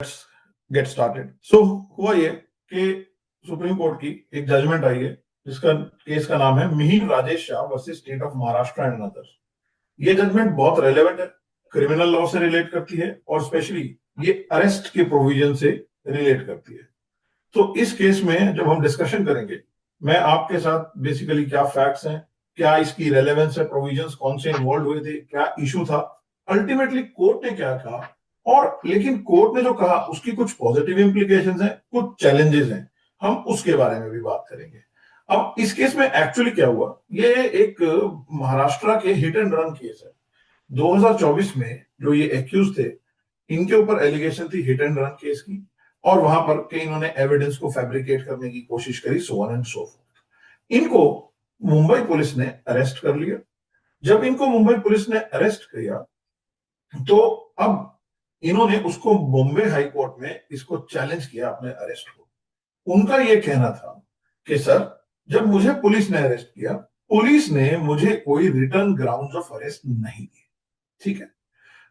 Get started. सो हुआ ये कि सुप्रीम कोर्ट की एक जजमेंट आई है जिसका केस का नाम है Mihir Rajesh Shah versus state of Maharashtra and others. ये जजमेंट बहुत रेलेवेंट है, क्रिमिनल लॉ से रिलेट करती है और स्पेशली ये अरेस्ट के प्रोविजन से रिलेट करती है। तो इस केस में जब हम डिस्कशन करेंगे, मैं आपके साथ बेसिकली क्या फैक्ट्स हैं, क्या इसकी रेलेवेंस है, प्रोविजंस कौन से इन्वॉल्व हुए थे, क्या इशू था, अल्टीमेटली कोर्ट ने क्या कहा, और लेकिन कोर्ट ने जो कहा उसकी कुछ पॉजिटिव इंप्लीकेशंस हैं, कुछ चैलेंजेस हैं, हम उसके बारे में भी बात करेंगे। अब इस केस में एक्चुअली क्या हुआ, ये एक महाराष्ट्र के हिट एंड रन केस है। 2024 में जो ये एक्यूज थे, इनके ऊपर एलिगेशन थी हिट एंड रन केस की, और वहां पर के इन्होंने एविडेंस को फैब्रिकेट करने की कोशिश करी, so on and so fourth. इनको मुंबई पुलिस ने अरेस्ट कर लिया। जब इनको मुंबई पुलिस ने अरेस्ट किया तो अब इन्होंने उसको बॉम्बे हाई कोर्ट में इसको चैलेंज किया, अपने अरेस्ट को। उनका यह कहना था कि सर, जब मुझे पुलिस ने अरेस्ट किया, पुलिस ने मुझे कोई रिटर्न ग्राउंड्स ऑफ अरेस्ट नहीं दिए। ठीक है।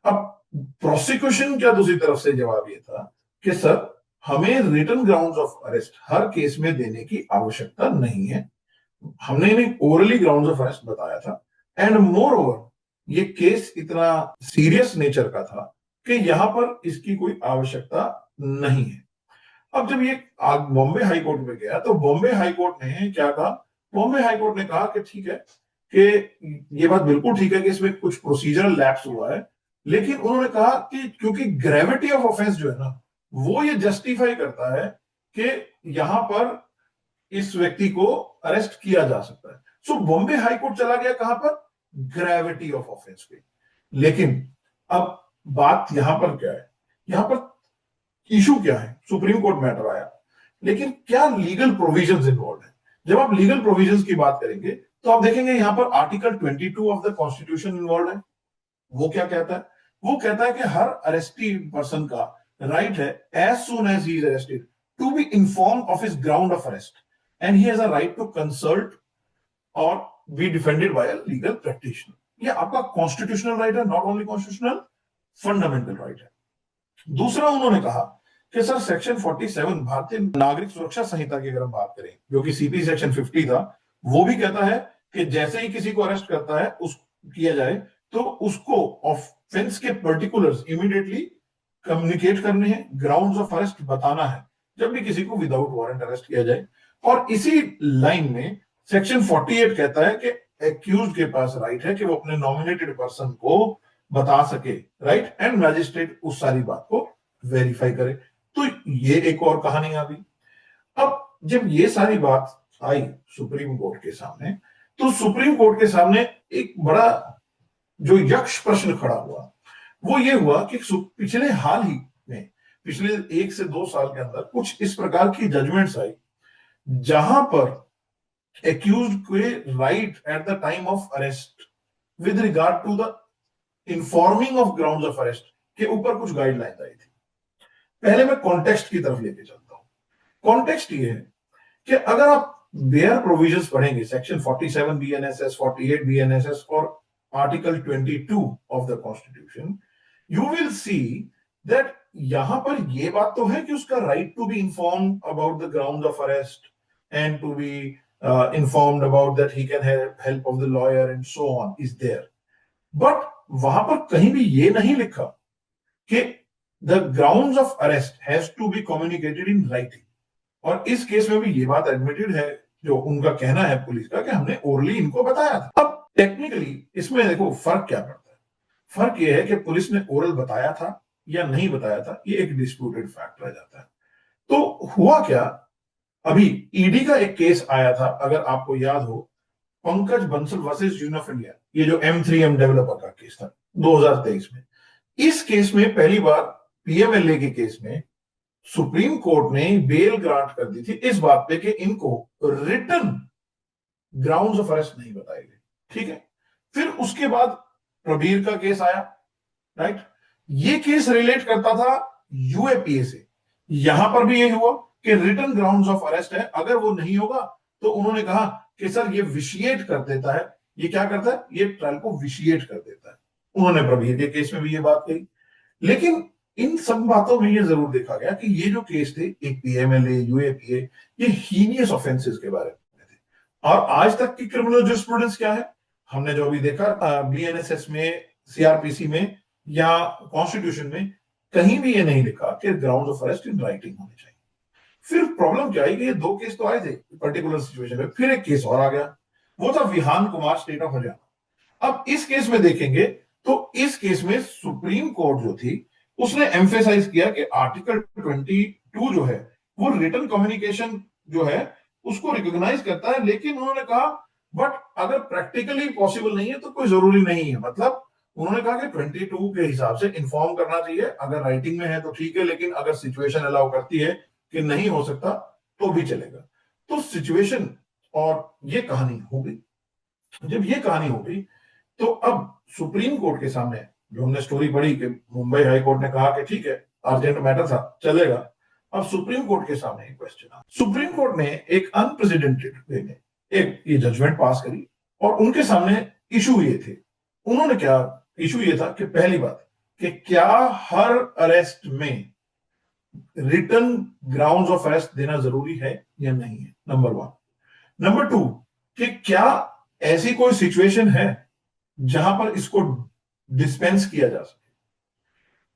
अब प्रोसिक्यूशन क्या दूसरी तरफ से जवाब ये था कि सर, हमें return grounds of arrest her case में देने की आवश्यकता नहीं है, हमने इन्हें ओरली ग्राउंड्स ऑफ अरेस्ट बताया था, एंड मोर ओवर ये केस इतना सीरियस नेचर का था कि यहां पर इसकी कोई आवश्यकता नहीं है। अब जब ये बॉम्बे हाई कोर्ट में गया तो बॉम्बे हाई कोर्ट ने क्या कहा, बॉम्बे हाई कोर्ट ने कहा कि ठीक है, कि ये बात बिल्कुल ठीक है कि इसमें कुछ प्रोसीजरल लैप्स हुआ है, लेकिन उन्होंने कहा कि क्योंकि ग्रेविटी ऑफ ऑफेंस जो है ना, वो ये जस्टिफाई करता है कि यहां पर इस व्यक्ति को अरेस्ट किया जा सकता है। सो बॉम्बे हाई कोर्ट चला गया कहां पर, ग्रेविटी ऑफ ऑफेंस पे। लेकिन अब बात यहां पर क्या है, यहां पर इशू क्या है, सुप्रीम कोर्ट मैटर आया, लेकिन क्या लीगल प्रोविजंस इन्वॉल्व है। जब आप लीगल प्रोविजंस की बात करेंगे तो आप देखेंगे यहां पर article 22 of the constitution involve है। वो क्या कहता है, वो कहता है कि हर अरेस्टेड पर्सन का राइट है, as soon as he is arrested, to be inform of his ground of arrest and he has a right to consult और be defended by a legal practitioner. ये आपका कॉन्स्टिट्यूशनल राइट है, not only constitutional, fundamental right है। दूसरा उन्होंने कहा कि sir, section 47 भारतीय नागरिक सुरक्षा संहिता की अगर हम बात करें, जो कि सीपी सेक्शन 50 था, वो भी कहता है कि जैसे ही किसी को अरेस्ट करता है, उस किया जाए, तो उसको ऑफेंस के पर्टिकुलर्स इमीडिएटली कम्युनिकेट करने हैं, ग्राउंड्स ऑफ अरेस्ट बताना है जब भी किसी को विदाउट वारंट अरेस्ट किया जाए। और इसी लाइन में सेक्शन 48 कहता है कि एक्यूज्ड के पास राइट है कि वो अपने नॉमिनेटेड पर्सन को बता सके, राइट, एंड मैजिस्ट्रेट उस सारी बात को वेरीफाई करे। तो ये एक और कहानी आ गई। अब जब ये सारी बात आई सुप्रीम कोर्ट के सामने, तो सुप्रीम कोर्ट के सामने एक बड़ा जो यक्ष प्रश्न खड़ा हुआ, वो ये हुआ कि पिछले हाल ही में, पिछले 1 से 2 साल के अंदर कुछ इस प्रकार की जजमेंट्स आई जहां पर एक्यूज्ड के right at the time of arrest with regard to the informing of grounds of arrest के ऊपर कुछ गाइडलाइंस आई थी। पहले मैं कॉन्टेक्स्ट की तरफ लेके चलता हूं। कॉन्टेक्स्ट ये है कि अगर आप बेयर प्रोविजंस पढ़ेंगे, सेक्शन 47 बीएनएसएस, 48 बीएनएसएस और article 22 of the constitution, you will see that यहां पर यह बात तो है कि उसका right to be inform about the ground of arrest and to be informed about that he can have help of the lawyer and so on is there. But वहां पर कहीं भी ये नहीं लिखा कि the grounds of arrest has to be communicated in writing. और इस केस में भी ये बात एडमिटेड है, जो उनका कहना है पुलिस का, कि हमने ओरली इनको बताया था। अब टेक्निकली इसमें देखो फर्क क्या पड़ता है। फर्क यह है कि पुलिस ने ओरल बताया था या नहीं बताया था, ये एक डिस्प्यूटेड फैक्ट रह जाता है। तो हुआ क्या, अभी ईडी का एक केस आया था, अगर आपको याद हो, Pankaj Bansal versus union of India, ये जो M3M डेवलपर का केस था 2023 में। इस केस में पहली बार पीएमएलए के केस में सुप्रीम कोर्ट ने बेल ग्रांट कर दी थी इस बात पे कि इनको रिटन ग्राउंड्स ऑफ अरेस्ट नहीं बताए गए। ठीक है। फिर उसके बाद प्रबीर का केस आया, राइट। ये केस रिलेट करता था यूएपीए से। यहां पर भी ये हुआ कि रिटन ग्राउंड्स ऑफ अरेस्ट है, अगर वो नहीं होगा तो उन्होंने कहा कि सर ये विशिएट कर देता है, ये क्या करता है, ये ट्रायल को विशिएट कर देता है। उन्होंने प्रबीर के केस में भी ये बात कही। लेकिन इन सब बातों में ये जरूर देखा गया कि ये जो केस थे, एक पीएमएलए, यूएपीए, ये हीनियस ऑफेंसेस के बारे में थे। और आज तक की क्रिमिनल जूरिस्प्रूडेंस क्या है, हमने जो अभी देखा बीएनएसएस में, सीआरपीसी में या कॉन्स्टिट्यूशन में, कहीं भी ये नहीं लिखा कि ground of arrest in writing होने चाहिए। फिर प्रॉब्लम क्या आई कि ये दो केस तो आए थे पर्टिकुलर सिचुएशन में, फिर एक केस और आ गया, वो था विहान कुमार, स्टेट ऑफ हरियाणा। अब इस केस में देखेंगे तो इस केस में सुप्रीम कोर्ट जो थी उसने एम्फेसाइज किया कि आर्टिकल 22 जो है वो रिटन कम्युनिकेशन जो है उसको रिकॉग्नाइज करता है, लेकिन उन्होंने कहा बट अगर प्रैक्टिकली पॉसिबल नहीं है तो कोई जरूरी नहीं है। मतलब उन्होंने कहा कि 22 के हिसाब से इन्फॉर्म करना चाहिए, अगर राइटिंग में है तो ठीक है, लेकिन अगर सिचुएशन अलाउ करती है कि नहीं हो सकता तो भी चलेगा। तो सिचुएशन और ये कहानी हो गई। जब ये कहानी हो गई तो अब सुप्रीम कोर्ट के सामने जो हमने स्टोरी पढ़ी कि मुंबई हाई कोर्ट ने कहा कि ठीक है अर्जेंट मैटर था, चलेगा। अब सुप्रीम कोर्ट के सामने एक क्वेश्चन आ, सुप्रीम कोर्ट ने एक अनप्रेसिडेंटेड वे में एक ये जजमेंट पास करी और उनके सामने इशू ये थे। उन्होंने क्या इशू ये था कि पहली बात कि क्या हर अरेस्ट में रिटन ग्राउंड्स ऑफ अरेस्ट देना जरूरी है या नहीं है, नंबर वन। नंबर टू कि क्या ऐसी कोई सिचुएशन है जहां पर इसको डिस्पेंस किया जा सके।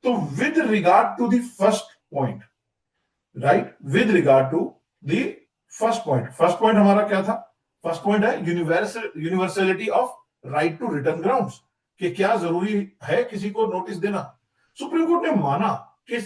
तो with regard to the first point, right, with regard to the first point हमारा क्या था? फर्स्ट पॉइंट है universality of right to written grounds, कि क्या जरूरी है किसी को नोटिस देना। सुप्रीम कोर्ट ने माना कि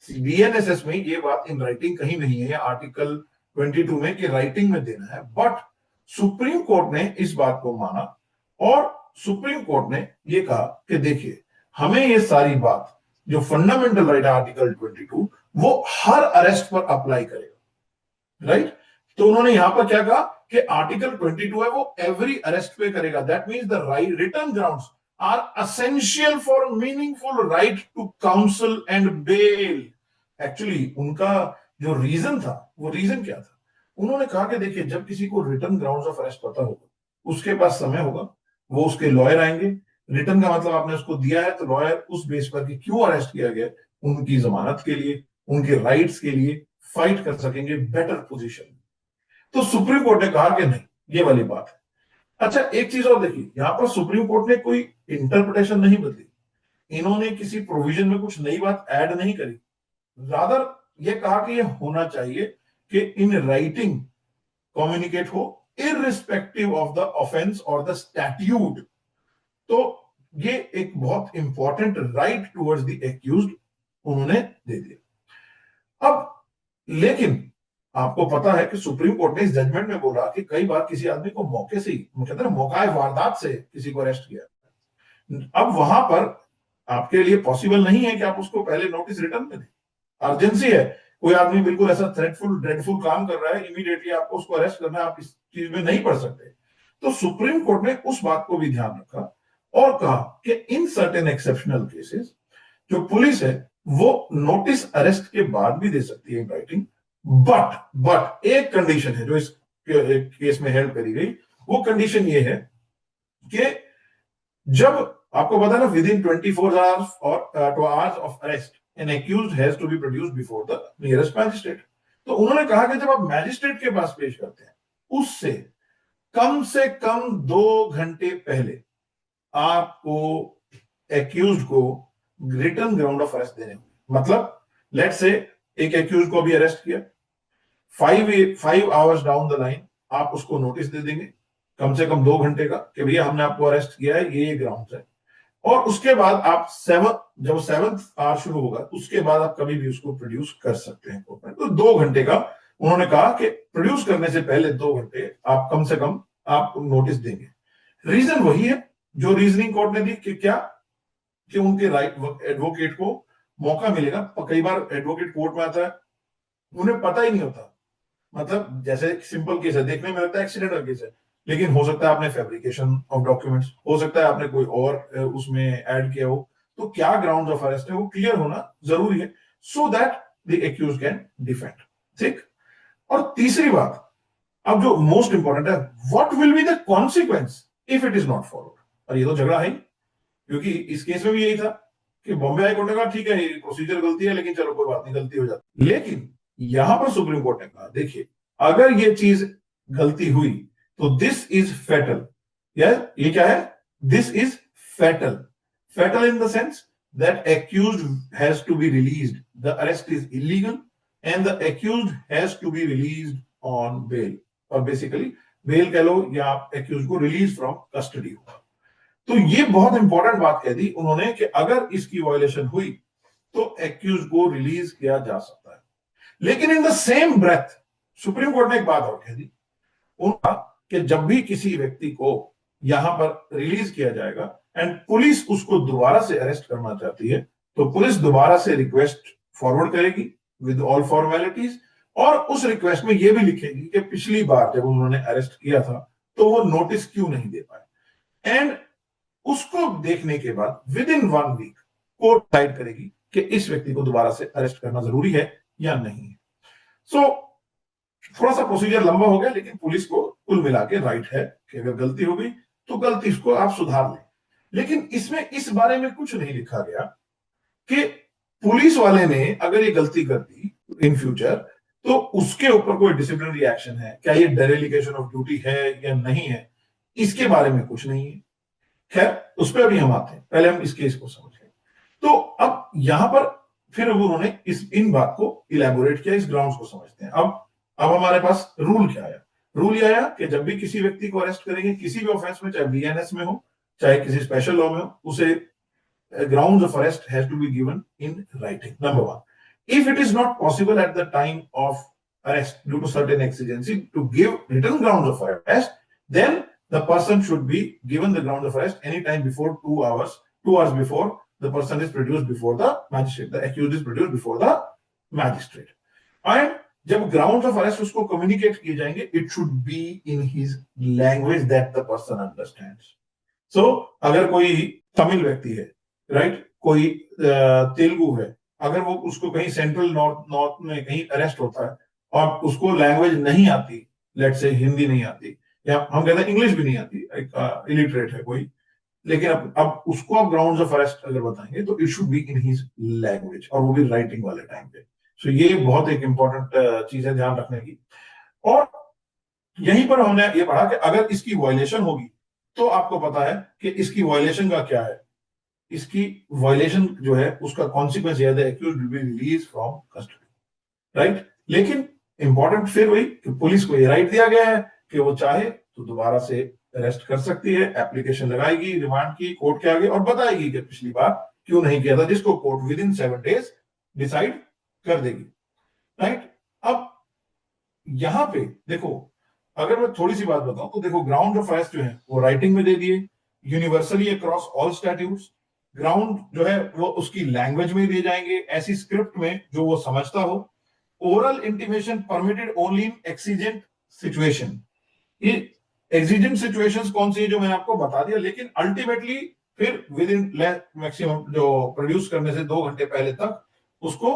बीएनएसएस में ये बात इन राइटिंग कहीं नहीं है, आर्टिकल 22 में कि राइटिंग में देना है, बट सुप्रीम कोर्ट ने इस बात को माना और सुप्रीम कोर्ट ने ये कहा कि देखिए हमें ये सारी बात जो फंडामेंटल राइट है आर्टिकल 22 वो हर अरेस्ट पर अप्लाई करेगा, राइट। तो उन्होंने यहां पर क्या कहा कि आर्टिकल 22 है वो एवरी अरेस्ट पे करेगा। That means the right written grounds are essential for meaningful right to counsel and bail. Actually उनका जो रीजन था वो रीजन क्या था? उन्होंने कहा कि देखिए जब किसी को रिटर्न ग्राउंड्स ऑफ अरेस्ट पता होगा उसके पास समय होगा, वो उसके लॉयर आएंगे, रिटर्न का मतलब आपने उसको दिया है तो लॉयर उस बेस पर कि क्यों अरेस्ट किया गया उनकी जमानत के लिए, उनके राइट्स के लिए फाइट कर सकेंगे बेटर पोजीशन। तो सुप्रीम कोर्ट ने कहा कि नहीं, ये वाली बात है। अच्छा एक चीज और देखिए, यहां पर सुप्रीम कोर्ट ने कोई इंटरप्रिटेशन नहीं बदली, इन्होंने किसी प्रोविजन में कुछ नई बात ऐड नहीं करी, रादर ये कहा कि ये होना चाहिए कि इन राइटिंग कम्युनिकेट हो इररिस्पेक्टिव ऑफ द ऑफेंस और द स्टैट्यूट। तो ये एक बहुत important right towards the accused उन्होंने दे दिया। अब लेकिन आपको पता है कि सुप्रीम कोर्ट ने इस जजमेंट में बोला कि कई बार किसी आदमी को मौके से ही, कहते हैं मौका वारदात से किसी को अरेस्ट किया, अब वहां पर आपके लिए पॉसिबल नहीं है कि आप उसको पहले नोटिस रिटर्न में दें। अर्जेंसी है, कोई आदमी बिल्कुल ऐसा थ्रेटफुल ड्रेडफुल काम कर रहा है, इमीडिएटली आपको उसको अरेस्ट करना है, आप इस चीज में नहीं पढ़ सकते। तो सुप्रीम कोर्ट ने उस बात को भी ध्यान रखा और कहा कि इन सर्टेन एक्सेप्शनल केसेस जो पुलिस है वो नोटिस अरेस्ट के बाद भी दे सकती है इन राइटिंग, बट एक कंडीशन है जो इस केस में हेल्ड करी गई, वो कंडीशन ये है कि जब आपको पता है ना विद इन 24 आवर्स और 2 hours of arrest an accused has to be produced before the nearest magistrate. तो उन्होंने कहा कि जब आप मैजिस्ट्रेट के पास पेश करते हैं उससे कम से कम 2 घंटे पहले आपको एक्यूज्ड को रिटर्न ग्राउंड ऑफ अरेस्ट देने होंगे। मतलब लेट्स से एक एक्यूज्ड को भी अरेस्ट किया, 5 आवर्स डाउन द लाइन आप उसको नोटिस दे देंगे कम से कम 2 घंटे का कि भैया हमने आपको अरेस्ट किया है, ये ग्राउंड्स है। और उसके बाद आप जब 7th आवर शुरू होगा उसके बाद आप कभी भी उसको प्रोड्यूस कर सकते हैं कोर्ट में। तो 2 घंटे का उन्होंने कहा कि प्रोड्यूस करने से पहले 2 घंटे आप कम से कम आप नोटिस देंगे। रीजन वही है जो रीजनिंग कोर्ट ने दी कि क्या कि उनके राइट एडवोकेट को मौका मिलेगा। कई बार एडवोकेट कोर्ट में आता है उन्हें पता ही नहीं होता, मतलब जैसे सिंपल केस है देखने में लगता है एक्सीडेंटल केस है, लेकिन हो सकता है आपने फैब्रिकेशन ऑफ डॉक्यूमेंट्स, हो सकता है आपने कोई और उसमें ऐड किया हो। तो क्या ग्राउंड्स ऑफ अरेस्ट है वो क्लियर होना जरूरी है so that the accused can defend. ठीक। और तीसरी बात, अब जो मोस्ट इंपॉर्टेंट है, what will be the consequence if it is not followed. और ये तो झगड़ा है क्योंकि इस केस में भी यही था कि बॉम्बे हाई कोर्ट ने कहा ठीक है ये प्रोसीजर गलती है, लेकिन चलो कोई बात नहीं, गलती हो जाती। लेकिन यहां पर सुप्रीम कोर्ट ने कहा देखिए अगर ये चीज गलती हुई तो दिस इज फेटल। या ये क्या है? This is fatal. Fatal in the sense that accused has to be released, the arrest is illegal and the accused has to be released on bail, और बेसिकली बेल कह लो या एक्यूज को release from custody होगा। तो ये बहुत important बात कह दी उन्होंने कि अगर इसकी वायलेशन हुई तो एक्यूज को रिलीज किया जा सकता है। लेकिन in the same breath Supreme Court ने एक बात और कह दी, उनका कि जब भी किसी व्यक्ति को यहां पर रिलीज किया जाएगा एंड पुलिस उसको दोबारा से अरेस्ट करना चाहती है तो पुलिस दोबारा से रिक्वेस्ट फॉरवर्ड करेगी विद ऑल फॉर्मेलिटीज, और उस रिक्वेस्ट में यह भी लिखेगी कि पिछली बार जब उन्होंने अरेस्ट किया था तो वो नोटिस क्यों नहीं दे पाए। एंड उसको देखने के बाद within 1 week court decide करेगी कि इस व्यक्ति को दोबारा से अरेस्ट करना जरूरी है या नहीं है। सो थोड़ा सा प्रोसीजर लंबा हो गया, लेकिन पुलिस को कुल मिला के राइट है कि अगर गलती हो गई तो गलती को आप सुधार लें। लेकिन इसमें इस बारे में कुछ नहीं लिखा गया कि पुलिस वाले ने अगर ये गलती कर दी इन फ्यूचर तो उसके ऊपर कोई डिसिप्लिनरी एक्शन है, क्या ये डेरिलिकेशन ऑफ ड्यूटी है या नहीं है, इसके बारे में कुछ नहीं है। खैर उस पर अभी हम आते हैं, पहले हम इस केस को समझें। तो अब यहां पर फिर उन्होंने इन बात को इलेबोरेट किया, इस ग्राउंड्स को समझते हैं। अब हमारे पास रूल क्या आया? रूल ये आया कि जब भी किसी व्यक्ति को अरेस्ट करेंगे किसी भी ऑफेंस में, चाहे बीएनएस में हो चाहे किसी स्पेशल लॉ में हो, उसे grounds of arrest has to be given in writing. Number one, if it is not possible at the time of arrest due to certain exigency to give written grounds of arrest, then the person should be given the grounds of arrest anytime before 2 hours. 2 hours before the person is produced before the magistrate, the accused is produced before the magistrate. And जब grounds of arrest उसको communicate किए जाएंगे, it should be in his language that the person understands. So अगर कोई तमिल व्यक्ति है, right, कोई तेलुगु है, अगर वो उसको कहीं सेंट्रल नॉर्थ में कहीं अरेस्ट होता है और उसको लैंग्वेज नहीं आती, लेट से हिंदी नहीं आती या हम कहते हैं इंग्लिश भी नहीं आती, इलिटरेट है कोई, लेकिन अब उसको आप ग्राउंड्स ऑफ अरेस्ट अगर बताएंगे तो it should be in his language, और वो भी राइटिंग वाले टाइम पे। सो ये बहुत एक इंपॉर्टेंट चीज है ध्यान रखने की। और यहीं पर हमने ये पढ़ा कि अगर इसकी वायलेशन होगी तो आपको पता है कि इसकी वायलेशन का क्या है, इसकी वायलेशन जो है उसका कॉन्सिक्वेंस यह है accused will be release from custody, right. लेकिन इंपॉर्टेंट फिर वही कि पुलिस को ये राइट दिया गया है कि वो चाहे तो दोबारा से अरेस्ट कर सकती है, एप्लीकेशन लगाएगी रिमांड की कोर्ट के आगे और बताएगी कि पिछली बार क्यों नहीं किया था, जिसको court with in 7 days decide कर देगी, राइट। अब यहां पे देखो, अगर मैं थोड़ी सी बात बताऊं तो देखो ग्राउंड ऑफ अरेस्ट जो है वो राइटिंग में दे दिए universally across all statutes. Ground जो है वो उसकी लैंग्वेज में दिए जाएंगे, ऐसी स्क्रिप्ट में जो वो समझता हो। Oral intimation permitted only in exigent situation. ये एक्सीजेंट सिचुएशंस कौन सी है जो मैंने आपको बता दिया, लेकिन अल्टीमेटली फिर विद इन मैक्सिमम जो प्रोड्यूस करने से 2 घंटे पहले तक उसको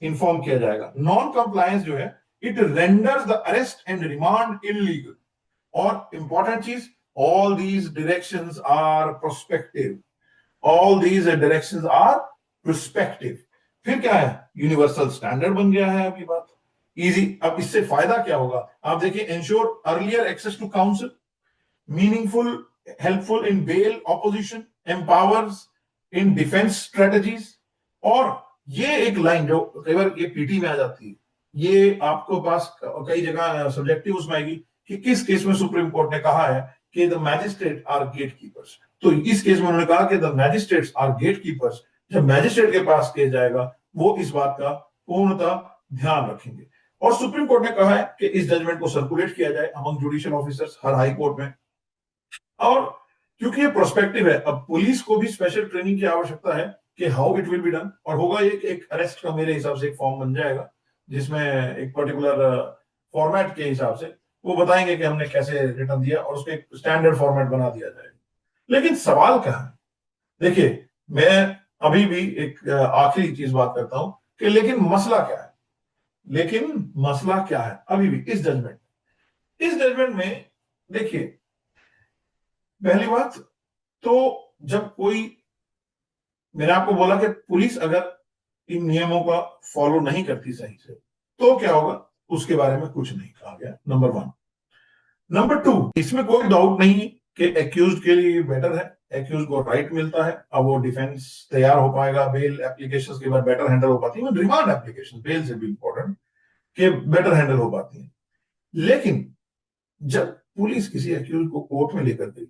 इंफॉर्म किया जाएगा। नॉन कंप्लायंस जो है it renders the arrest and remand illegal. और important चीज, all these directions are prospective. All these directions are prospective. फिर क्या है? यूनिवर्सल स्टैंडर्ड बन गया है अभी बात इजी। अब इससे फायदा क्या होगा आप देखिए, ensure earlier access to counsel, meaningful helpful in bail opposition, empowers in defence strategies. और ये एक लाइन जो कई बार ये पीटी में आ जाती है, ये आपको पास कई जगह सब्जेक्टिव उसमें आएगी कि किस केस में सुप्रीम कोर्ट ने कहा है कि the magistrate are gatekeepers. तो इस केस में उन्होंने कहा कि the magistrates are gatekeepers. जब मैजिस्ट्रेट के पास केस जाएगा वो इस बात का पूर्णतः ध्यान रखेंगे। और सुप्रीम कोर्ट ने कहा है कि इस जजमेंट को सर्कुलेट किया जाए अमंग जुडिशियल ऑफिसर्स हर हाई कोर्ट में। और क्योंकि ये प्रोस्पेक्टिव है, अब पुलिस को भी स्पेशल ट्रेनिंग की आवश्यकता है कि how it will be done. और होगा ये एक अरेस्ट का मेरे हिसाब से एक फॉर्म बन जाएगा जिसमें एक पर्टिकुलर फॉर्मेट के हिसाब से वो बताएंगे कि हमने कैसे रिटर्न दिया और उसको एक स्टैंडर्ड फॉर्मेट बना दिया जाएगा। लेकिन सवाल क्या है, देखिए मैं अभी भी एक आखिरी चीज बात करता हूं कि लेकिन मसला क्या है, लेकिन मसला क्या है अभी भी इस जजमेंट में देखिए, पहली बात तो जब कोई मैंने आपको बोला कि पुलिस अगर इन नियमों का फॉलो नहीं करती सही से तो क्या होगा, उसके बारे में कुछ नहीं कहा गया, नंबर 1। नंबर 2, इसमें कोई डाउट नहीं कि एक्यूज के लिए बेटर है, एक्यूज को राइट मिलता है, अब वो डिफेंस तैयार हो पाएगा, बेल एप्लीकेशंस के बाद बेटर हैंडल हो पाती है, रिमांड एप्लीकेशन बेल से भी इंपॉर्टेंट कि बेटर हैंडल हो पाती है। लेकिन जब पुलिस किसी एक्यूज को कोर्ट में लेकर गई,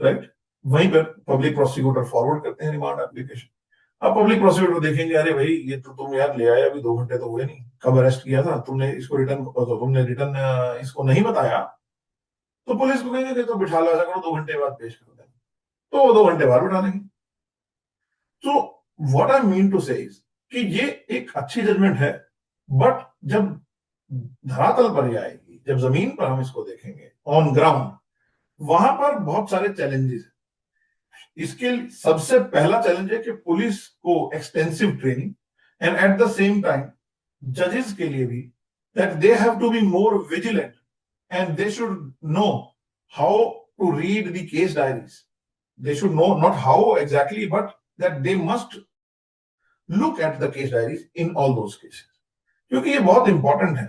राइट, वहीं पर पब्लिक प्रोसिक्यूटर फॉरवर्ड करते हैं रिमांड एप्लीकेशन। अब पब्लिक प्रोसिक्यूटर देखेंगे, अरे भाई ये तो तुम यार ले आए, अभी 2 घंटे तो हुए नहीं, कब अरेस्ट किया था तुमने इसको, तुमने रिटर्न इसको नहीं बताया, तो पुलिस को कहेंगे कि तो बिठा लो, ऐसा करो 2 घंटे बाद पेश कर देना, तो वो 2 घंटे बाद बिठा लेंगे। तो व्हाट आई मीन टू से इज कि ये एक अच्छी जजमेंट है, बट जब धरातल पर ये आएगी, जब जमीन पर हम इसको देखेंगे ऑन ग्राउंड, वहां पर बहुत सारे चैलेंजेस हैं। इसके सबसे पहला चैलेंज है कि पुलिस को extensive training, and at the same time जजेस के लिए भी, that they have to be more vigilant and they should know how to read the case diaries. They should know not how exactly, but that they must look at the case diaries in all those cases. क्योंकि ये बहुत important है।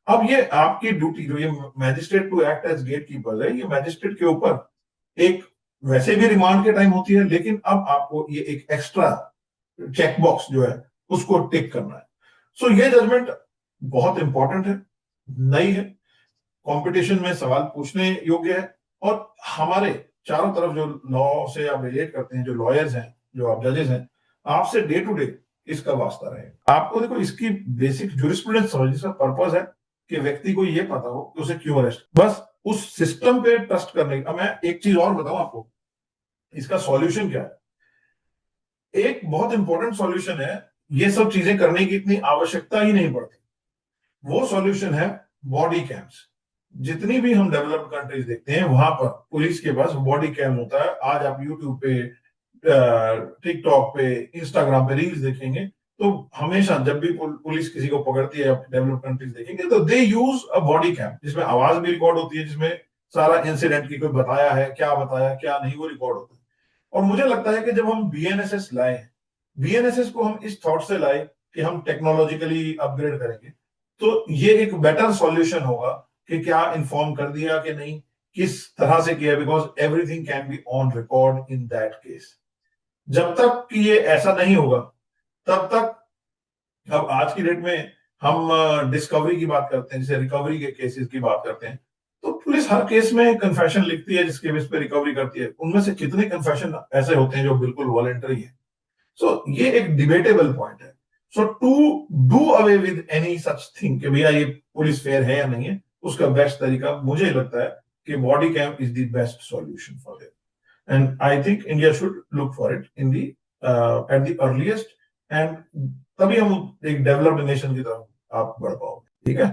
अब ये आपकी duty, जो ये magistrate to act as gatekeeper है, ये मैजिस्ट्रेट के ऊपर एक वैसे भी रिमांड के टाइम होती है, लेकिन अब आपको ये एक एक्स्ट्रा चेक बॉक्स जो है उसको टिक करना है। सो ये जजमेंट बहुत इंपॉर्टेंट है, नई है, कंपटीशन में सवाल पूछने योग्य है, और हमारे चारों तरफ जो लॉ से आप रिलेट करते हैं, जो लॉयर्स हैं, जो आप जजेस हैं, आपसे डे टू डे इसका वास्ता रहेगा। आपको देखो इसकी बेसिक ज्यूरिस्प्रूडेंस समझने, इसका पर्पस है कि व्यक्ति को ये पता हो कि उसे क्यों अरेस्ट, बस उस सिस्टम पे ट्रस्ट करने का। मैं एक चीज और बताऊं आपको, इसका सॉल्यूशन क्या है। एक बहुत इंपॉर्टेंट सॉल्यूशन है, ये सब चीजें करने की इतनी आवश्यकता ही नहीं पड़ती, वो सॉल्यूशन है बॉडी कैम्स। जितनी भी हम डेवलप्ड कंट्रीज देखते हैं, वहां पर पुलिस के पास बॉडी कैम होता है। आज आप यूट्यूब पे, टिकटॉक पे, इंस्टाग्राम पे रील्स देखेंगे, तो हमेशा जब भी पुलिस किसी को पकड़ती है, डेवलप्ड कंट्रीज देखेंगे, तो दे यूज अ बॉडी कैम, जिसमें आवाज भी रिकॉर्ड होती है, जिसमें सारा इंसिडेंट की कोई बताया है, क्या बताया क्या नहीं, वो रिकॉर्ड होता है। और मुझे लगता है कि जब हम बीएनएसएस लाए, बीएनएसएस को हम इस थॉट से लाए कि हम टेक्नोलॉजिकली अपग्रेड करेंगे, तो ये एक बेटर सॉल्यूशन होगा कि क्या इन्फॉर्म कर दिया कि नहीं, किस तरह से किया, because everything can be on record in that case. जब तक कि ये ऐसा नहीं होगा, तब तक, अब आज की डेट में हम डिस्कवरी की बात करते हैं, जैसे रिकवरी के केसेस की बात करते हैं, तो पुलिस हर केस में कन्फेशन लिखती है जिसके बेस पे रिकवरी करती है। उनमें से कितने कन्फेशन ऐसे होते हैं जो बिल्कुल वॉलेंटरी है। सो ये एक डिबेटेबल पॉइंट है। So to do away with any such thing कि भैया ये पुलिस फेयर है या नहीं है, उसका बेस्ट तरीका मुझे लगता है कि body cam is the best solution for it, and I think India should look for it in the at the earliest, एंड तभी हम एक डेवलप्ड नेशन की तरफ आप बढ़ पाओगे। ठीक है।